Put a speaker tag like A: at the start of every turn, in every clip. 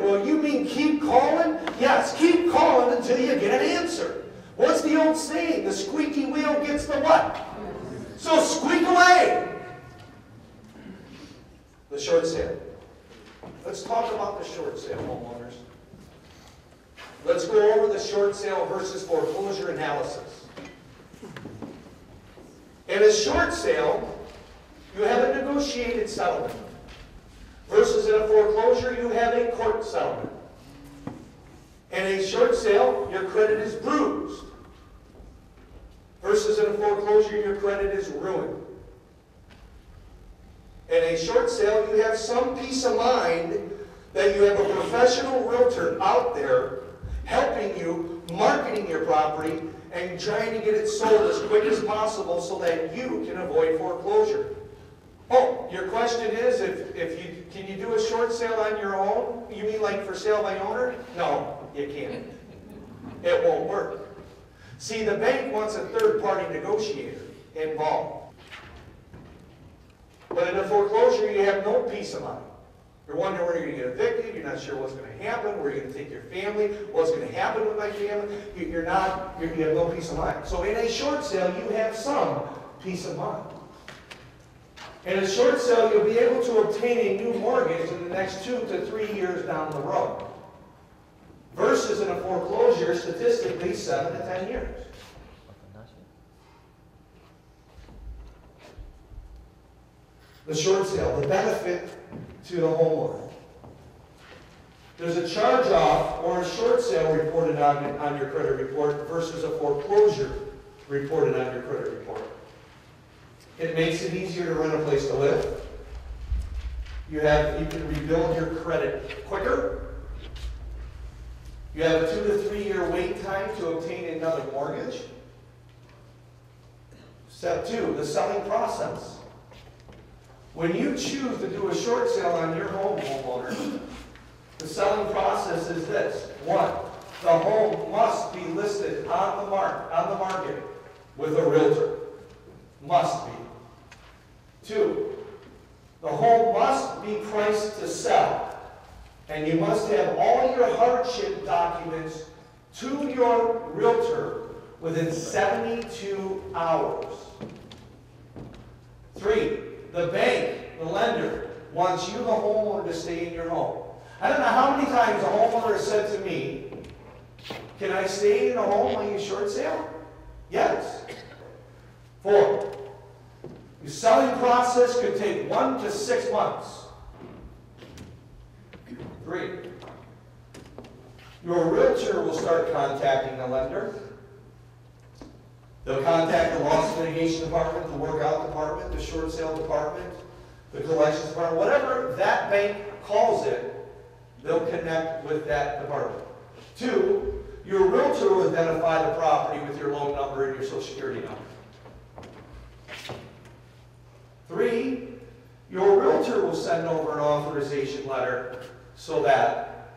A: well, you mean keep calling? Yes, keep calling until you get an answer. What's the old saying? The squeaky wheel gets the what? So squeak away. The short sale. Let's talk about the short sale, homeowners. Let's go over the short sale versus foreclosure analysis. In a short sale, you have a negotiated settlement. Versus in a foreclosure, you have a court settlement. In a short sale, your credit is bruised. Versus in a foreclosure, your credit is ruined. In a short sale, you have some peace of mind that you have a professional realtor out there helping you, marketing your property, and trying to get it sold as quick as possible so that you can avoid foreclosure. Oh, your question is, can you do a short sale on your own? You mean like for sale by owner? No, you can't. It won't work. See, the bank wants a third-party negotiator involved. But in a foreclosure, you have no peace of mind. You're wondering where you're going to get evicted. You're not sure what's going to happen. Where you're going to take your family. What's going to happen with my family. You have no peace of mind. So in a short sale, you have some peace of mind. In a short sale, you'll be able to obtain a new mortgage in the next 2 to 3 years down the road. Versus in a foreclosure, statistically, 7 to 10 years. The short sale, the benefit to the homeowner. There's a charge-off or a short sale reported on your credit report versus a foreclosure reported on your credit report. It makes it easier to rent a place to live. You can rebuild your credit quicker. You have a 2 to 3 year wait time to obtain another mortgage. Step 2, the selling process. When you choose to do a short sale on your home, homeowner, the selling process is this. 1, the home must be listed on the market with a realtor. Must be. 2, the home must be priced to sell. And you must have all your hardship documents to your realtor within 72 hours. 3, the bank, the lender, wants you, the homeowner, to stay in your home. I don't know how many times a homeowner has said to me, can I stay in a home on your short sale? Yes. 4, the selling process could take 1 to 6 months. 3, your realtor will start contacting the lender. They'll contact the loss mitigation department, the workout department, the short sale department, the collections department, whatever that bank calls it, they'll connect with that department. 2, your realtor will identify the property with your loan number and your social security number. 3, your realtor will send over an authorization letter so that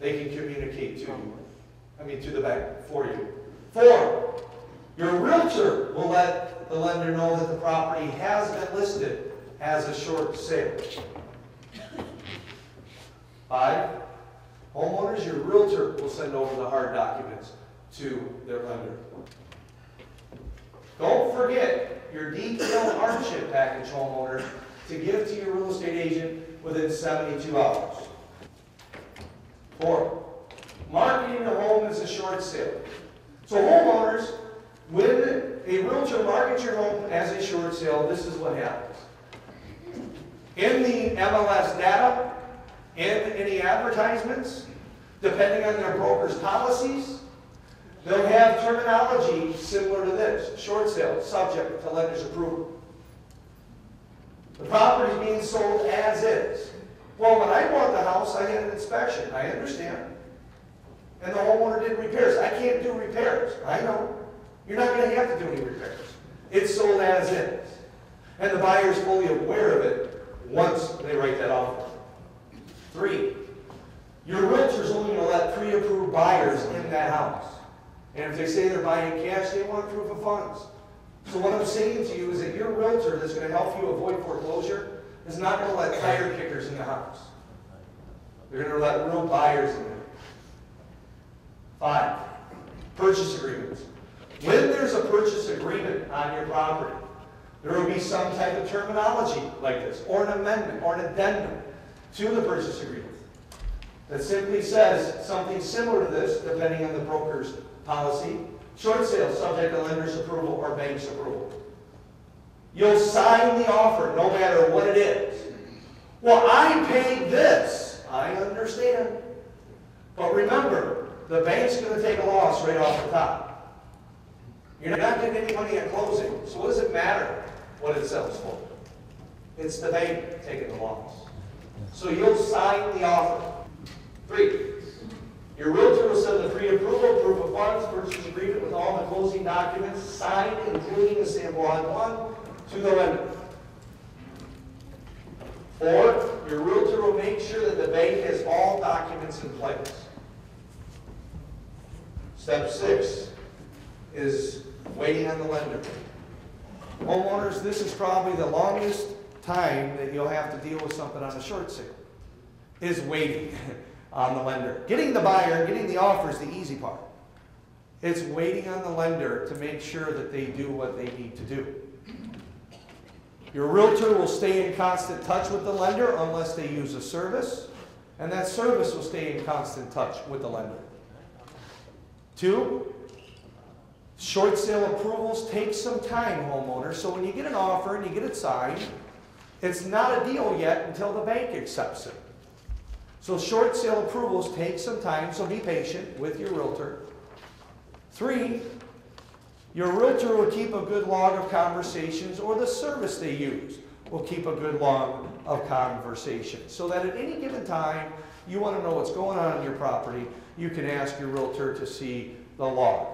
A: they can communicate to you, to the bank for you. 4, your realtor will let the lender know that the property has been listed as a short sale. 5, homeowners, your realtor will send over the hard documents to their lender. Don't forget your detailed hardship package, homeowner, to give to your real estate agent within 72 hours. 4, marketing the home as a short sale. So homeowners, when a realtor markets your home as a short sale, this is what happens. In the MLS data, in any advertisements, depending on their broker's policies, they'll have terminology similar to this. Short sale, subject to lender's approval. The property is being sold as is. Well, when I bought the house, I had an inspection. I understand. And the homeowner did repairs. I can't do repairs. I know. You're not going to have to do any repairs. It's sold as is. And the buyer is fully aware of it once they write that offer. 3, your realtor is only going to let pre-approved buyers in that house. And if they say they're buying cash, they want proof of funds. So what I'm saying to you is that your realtor that's going to help you avoid foreclosure is not going to let tire kickers in the house. They're going to let real buyers in there. 5, purchase agreements. When there's a purchase agreement on your property, there will be some type of terminology like this, or an amendment, or an addendum to the purchase agreement that simply says something similar to this, depending on the broker's policy. Short sale, subject to lender's approval or bank's approval. You'll sign the offer no matter what it is. Well, I paid this. I understand. But remember, the bank's going to take a loss right off the top. You're not getting any money at closing. So what does it matter what it sells for? It's the bank taking the loss. So you'll sign the offer. 3, your realtor will send the pre-approval, proof of funds, purchase agreement with all the closing documents signed, including the sample on 1, to the lender. 4, your realtor will make sure that the bank has all documents in place. Step 6 is waiting on the lender. Homeowners, this is probably the longest time that you'll have to deal with something on a short sale, is waiting on the lender. Getting the buyer, getting the offer is the easy part. It's waiting on the lender to make sure that they do what they need to do. Your realtor will stay in constant touch with the lender unless they use a service, and that service will stay in constant touch with the lender. 2, short sale approvals take some time, homeowners. So when you get an offer and you get it signed, it's not a deal yet until the bank accepts it. So short sale approvals take some time, so be patient with your realtor. 3, your realtor will keep a good log of conversations, or the service they use will keep a good log of conversations, so that at any given time you want to know what's going on in your property, you can ask your realtor to see the log.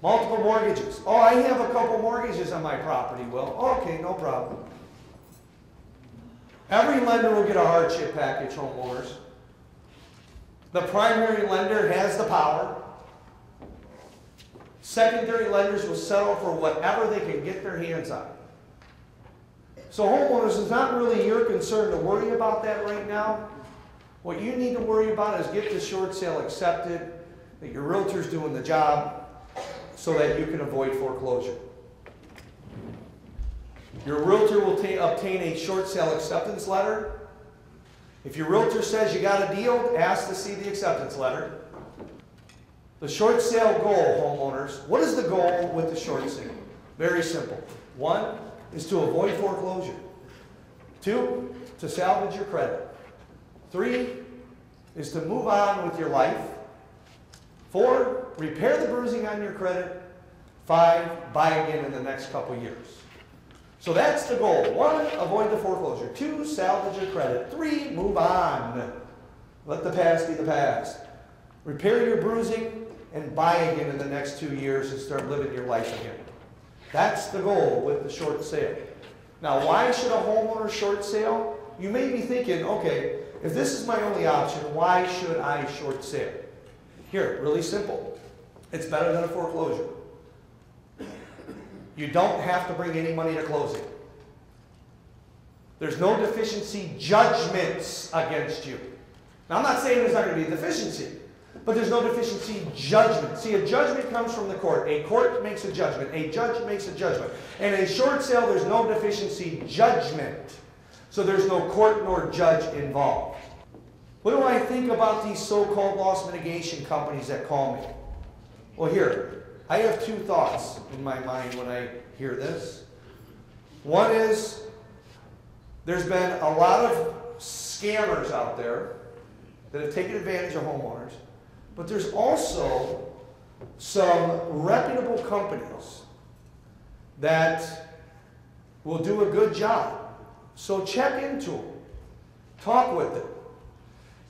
A: Multiple mortgages. Oh, I have a couple mortgages on my property. Well, okay, no problem. Every lender will get a hardship package, homeowners. The primary lender has the power. Secondary lenders will settle for whatever they can get their hands on. So homeowners, it's not really your concern to worry about that right now. What you need to worry about is get the short sale accepted, that your realtor's doing the job, so that you can avoid foreclosure. Your realtor will obtain a short sale acceptance letter. If your realtor says you got a deal, ask to see the acceptance letter. The short sale goal, homeowners, what is the goal with the short sale? Very simple. 1 is to avoid foreclosure. 2, to salvage your credit. 3 is to move on with your life. 4, repair the bruising on your credit. 5, buy again in the next couple years. So that's the goal. 1, avoid the foreclosure. 2, salvage your credit. 3, move on. Let the past be the past. Repair your bruising and buy again in the next 2 years and start living your life again. That's the goal with the short sale. Now, why should a homeowner short sale? You may be thinking, okay, if this is my only option, why should I short sale? Here, really simple. It's better than a foreclosure. You don't have to bring any money to closing. There's no deficiency judgments against you. Now, I'm not saying there's not going to be a deficiency, but there's no deficiency judgment. See, a judgment comes from the court. A court makes a judgment. A judge makes a judgment. And in a short sale, there's no deficiency judgment. So there's no court nor judge involved. What do I think about these so-called loss mitigation companies that call me? Well, here, I have 2 thoughts in my mind when I hear this. One is, there's been a lot of scammers out there that have taken advantage of homeowners, but there's also some reputable companies that will do a good job. So check into them, talk with them,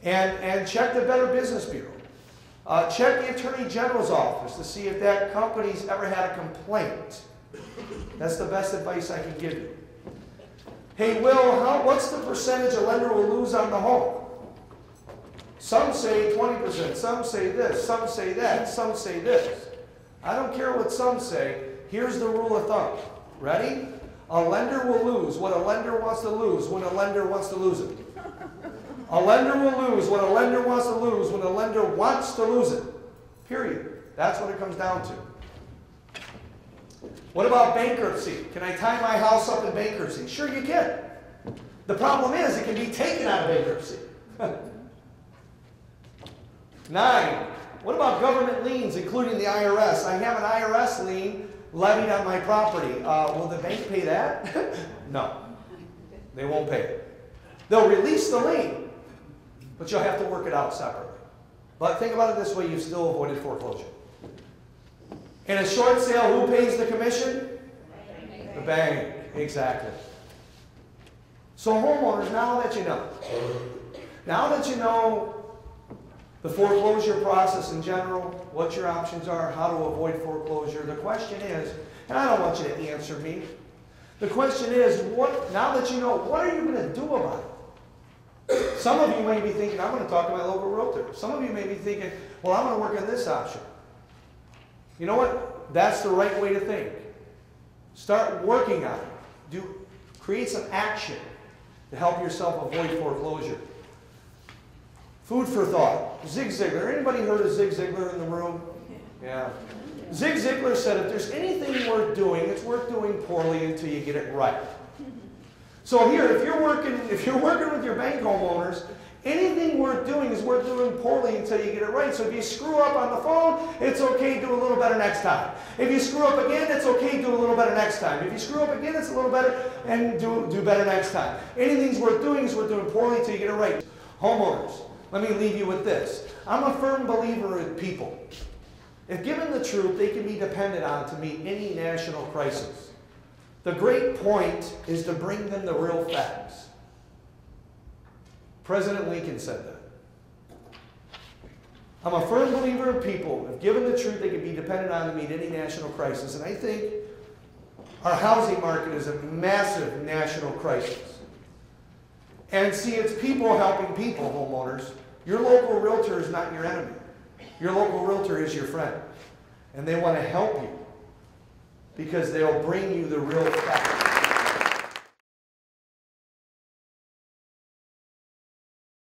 A: and check the Better Business Bureau. Check the Attorney General's office to see if that company's ever had a complaint. That's the best advice I can give you. Hey, Will, what's the percentage a lender will lose on the home? Some say 20%, some say this, some say that, some say this. I don't care what some say. Here's the rule of thumb. Ready? A lender will lose what a lender wants to lose when a lender wants to lose it. A lender will lose when a lender wants to lose, when a lender wants to lose it. Period. That's what it comes down to. What about bankruptcy? Can I tie my house up in bankruptcy? Sure you can. The problem is it can be taken out of bankruptcy. 9. What about government liens, including the IRS? I have an IRS lien levied on my property. Will the bank pay that? No. They won't pay it. They'll release the lien, but you'll have to work it out separately. But think about it this way, you've still avoided foreclosure. In a short sale, who pays the commission? The bank. Exactly. So homeowners, now that you know the foreclosure process in general, what your options are, how to avoid foreclosure, the question is, and I don't want you to answer me, the question is, now that you know, what are you going to do about it? Some of you may be thinking, I'm going to talk to my local realtor. Some of you may be thinking, well, I'm going to work on this option. You know what? That's the right way to think. Start working on it. Create some action to help yourself avoid foreclosure. Food for thought. Zig Ziglar. Anybody heard of Zig Ziglar in the room? Yeah. Zig Ziglar said if there's anything worth doing, it's worth doing poorly until you get it right. So here, if you're working with your bank homeowners, anything worth doing is worth doing poorly until you get it right. So if you screw up on the phone, it's okay, do a little better next time. If you screw up again, it's okay, do a little better next time. If you screw up again, it's a little better, and do better next time. Anything's worth doing is worth doing poorly until you get it right. Homeowners, let me leave you with this. I'm a firm believer in people. If given the truth, they can be depended on to meet any national crisis. The great point is to bring them the real facts. President Lincoln said that. I'm a firm believer in people. If given the truth, they can be depended on to meet any national crisis. And I think our housing market is a massive national crisis. And see, it's people helping people, homeowners. Your local realtor is not your enemy. Your local realtor is your friend. And they want to help you because they'll bring you the real facts.